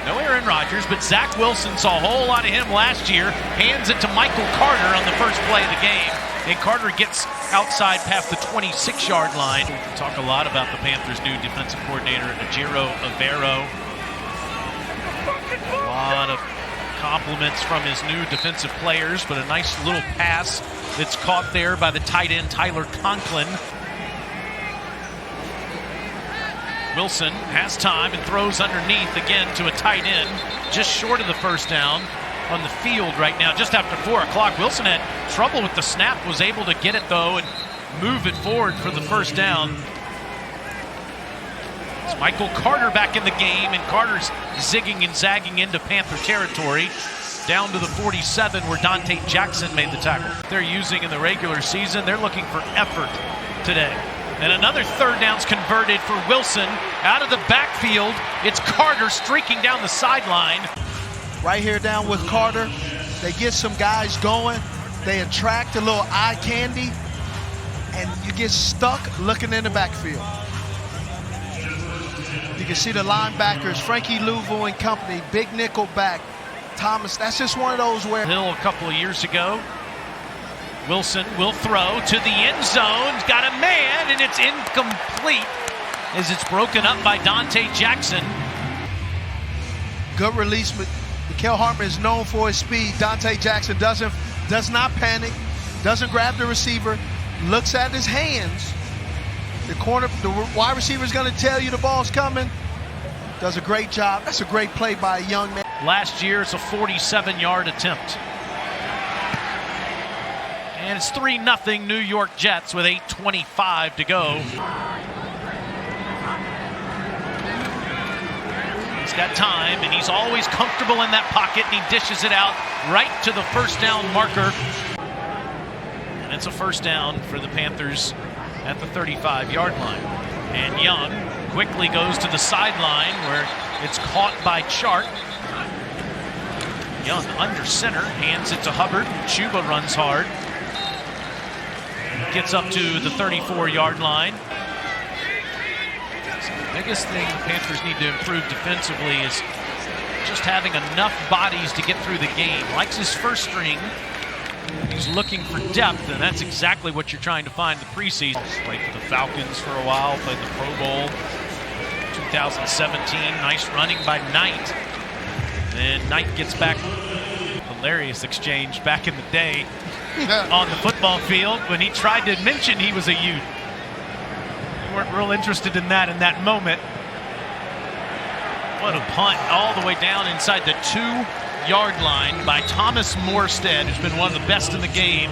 No Aaron Rodgers, but Zach Wilson saw a whole lot of him last year. Hands it to Michael Carter on the first play of the game. And Carter gets outside past the 26-yard line. We talk a lot about the Panthers' new defensive coordinator, Ajiro Evero. A lot of compliments from his new defensive players, but a nice little pass that's caught there by the tight end, Tyler Conklin. Wilson has time and throws underneath again to a tight end, just short of the first down on the field right now, just after 4 o'clock. Wilson had trouble with the snap, was able to get it though and move it forward for the first down. It's Michael Carter back in the game, and Carter's zigging and zagging into Panther territory, down to the 47 where Dante Jackson made the tackle. They're using in the regular season. They're looking for effort today. And another third down's converted for Wilson. Out of the backfield, it's Carter streaking down the sideline. Right here down with Carter, they get some guys going. They attract a little eye candy, and you get stuck looking in the backfield. You can see the linebackers, Frankie Louveau and company, big nickel back. Thomas, that's just one of those where... Hill a couple of years ago. Wilson will throw to the end zone. He's got a man, and it's incomplete as it's broken up by Dante Jackson. Good release, but Mikael Hartman is known for his speed. Dante Jackson does not panic, doesn't grab the receiver, looks at his hands. The wide receiver is going to tell you the ball's coming. Does a great job. That's a great play by a young man. Last year, it's a 47-yard attempt. And it's 3-0 New York Jets with 8:25 to go. He's got time, and he's always comfortable in that pocket, and he dishes it out right to the first down marker. And it's a first down for the Panthers at the 35-yard line. And Young quickly goes to the sideline where it's caught by Chark. Young under center, hands it to Hubbard. Chuba runs hard. Gets up to the 34-yard line. So the biggest thing the Panthers need to improve defensively is just having enough bodies to get through the game. Likes his first string. He's looking for depth, and that's exactly what you're trying to find in the preseason. Played for the Falcons for a while, played the Pro Bowl 2017. Nice running by Knight. Then Knight gets back. Hilarious exchange back in the day on the football field when he tried to mention he was a youth. We weren't real interested in that moment. What a punt all the way down inside the 2-yard line by Thomas Morstead, who's been one of the best in the game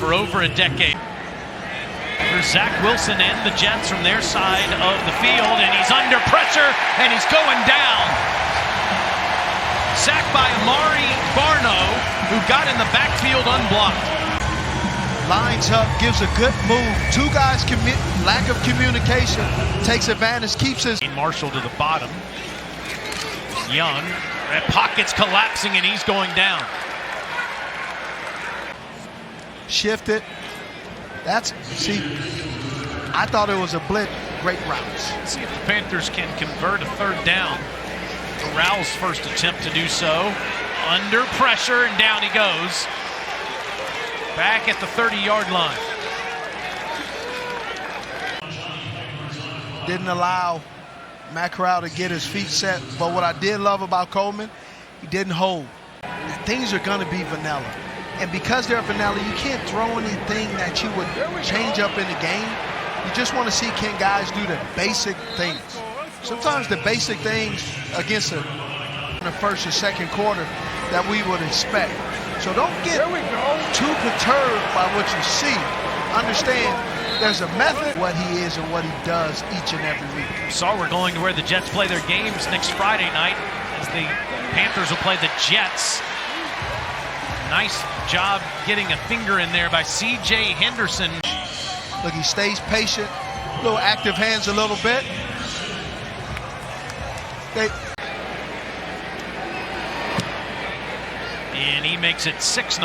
for over a decade. For Zach Wilson and the Jets from their side of the field, and he's under pressure, and he's going down. Sacked by Amari Barno, who got in the backfield unblocked. Lines up, gives a good move. Two guys, lack of communication, takes advantage, keeps his... Marshall to the bottom. Young, that pocket's collapsing, and he's going down. Shifted. See, I thought it was a blitz. Great routes. Let's see if the Panthers can convert a third down. Corral's first attempt to do so. Under pressure, and down he goes. Back at the 30-yard line. Didn't allow Matt Corral to get his feet set, but what I did love about Coleman, he didn't hold. Things are going to be vanilla. And because they're vanilla, you can't throw anything that you would change up in the game. You just want to see can guys do the basic things. Sometimes the basic things against in the first or second quarter that we would expect. So don't get too perturbed by what you see. Understand there's a method what he is and what he does each and every week. So we're going to where the Jets play their games next Friday night as the Panthers will play the Jets. Nice job getting a finger in there by C.J. Henderson. Look, he stays patient, a little active hands a little bit. And he makes it 6-0.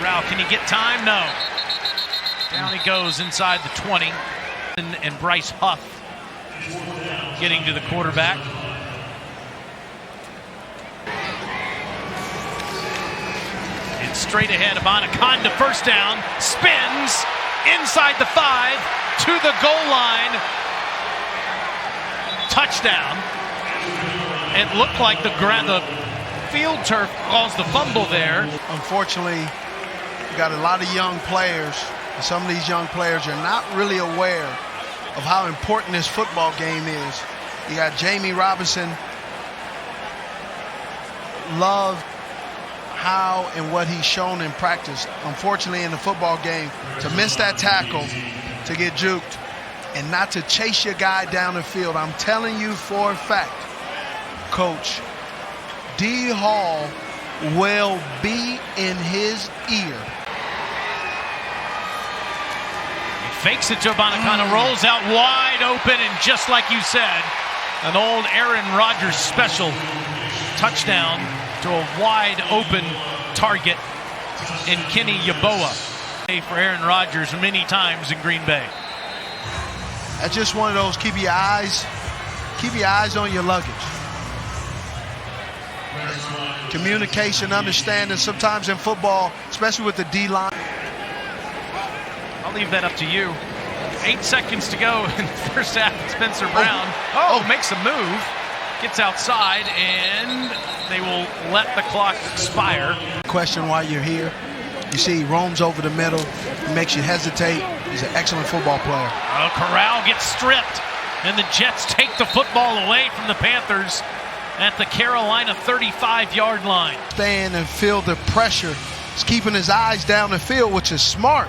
Rao, can he get time? No. Down he goes inside the 20. And Bryce Huff getting to the quarterback. And straight ahead, Abanaconda first down, spins inside the 5 to the goal line. Touchdown. It looked like the field turf caused the fumble there. Unfortunately, You got a lot of young players, and some of these young players are not really aware of how important this football game is. You got Jamie Robinson, loved how and what he's shown in practice. Unfortunately, in the football game, to miss that tackle, to get juked, and not to chase your guy down the field. I'm telling you for a fact, Coach D. Hall will be in his ear. He fakes it to Abanaconda, rolls out wide open, and just like you said, an old Aaron Rodgers special touchdown to a wide open target in Kenny Yeboah. For Aaron Rodgers many times in Green Bay. That's just one of those keep your eyes on your luggage. Communication, understanding. Sometimes in football, especially with the D-line. I'll leave that up to you. 8 seconds to go in the first half. Spencer Brown makes a move, gets outside, and they will let the clock expire. Question why you're here. You see he roams over the middle. He makes you hesitate. He's an excellent football player. Oh, Corral gets stripped, and the Jets take the football away from the Panthers at the Carolina 35-yard line. Stand and feel the pressure. He's keeping his eyes down the field, which is smart.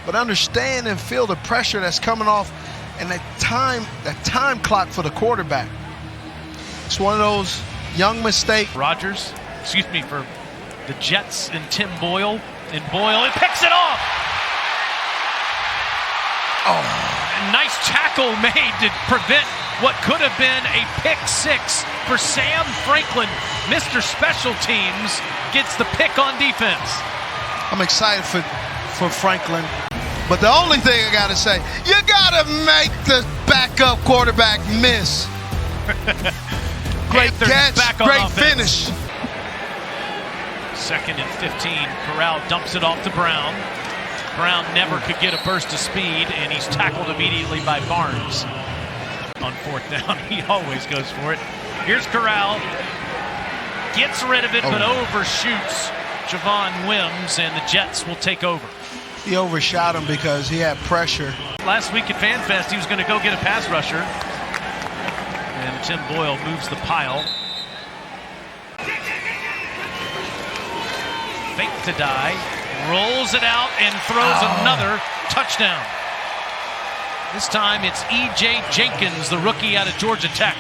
But understand and feel the pressure that's coming off, and that time clock for the quarterback. It's one of those young mistakes. For the Jets and Tim Boyle. And Boyle, it picks it off. Nice tackle made to prevent what could have been a pick six for Sam Franklin. Mr. Special Teams gets the pick on defense. I'm excited for Franklin. But the only thing I got to say, you got to make the backup quarterback miss. Great catch, great finish. 2nd and 15. Corral dumps it off to Brown. Brown never could get a burst of speed, and he's tackled immediately by Barnes. On 4th down, he always goes for it. Here's Corral. Gets rid of it, but overshoots Javon Wims, and the Jets will take over. He overshot him because he had pressure. Last week at FanFest, he was going to go get a pass rusher. And Tim Boyle moves the pile. Fake to die, rolls it out and throws another touchdown. This time it's E.J. Jenkins, the rookie out of Georgia Tech.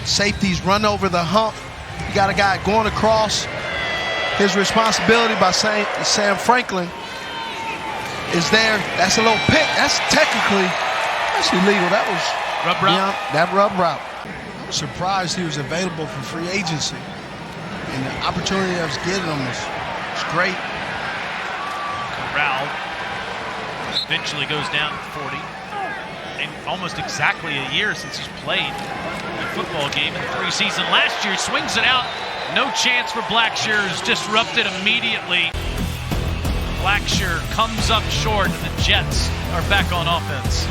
Safeties run over the hump. You got a guy going across. His responsibility by Sam Franklin is there. That's a little pick. That's illegal. That was rub route. That rub route. I was surprised he was available for free agency. And the opportunity I was getting him was great. Corral eventually goes down to 40. And almost exactly a year since he's played a football game in the preseason. Last year, swings it out. No chance for Blackshear, is disrupted immediately. Blackshear comes up short, and the Jets are back on offense.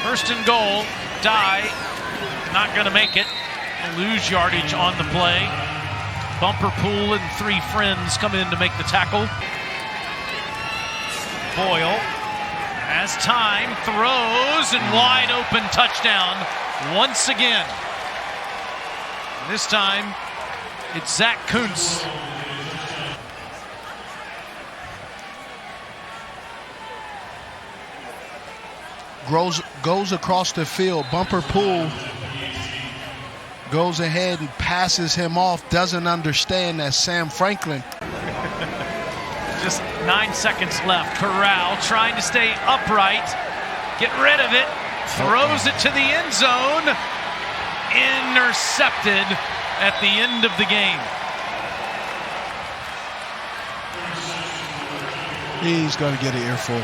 1st and goal. Die. Not going to make it. Lose yardage on the play. Bumper Pool and 3 friends coming in to make the tackle. Boyle has time, throws, and wide open touchdown once again. This time, it's Zach Kuntz. Goes across the field. Bumper Pool goes ahead and passes him off. Doesn't understand that Sam Franklin. Just 9 seconds left. Corral trying to stay upright. Get rid of it. Throws it to the end zone. Intercepted at the end of the game. He's going to get an earful.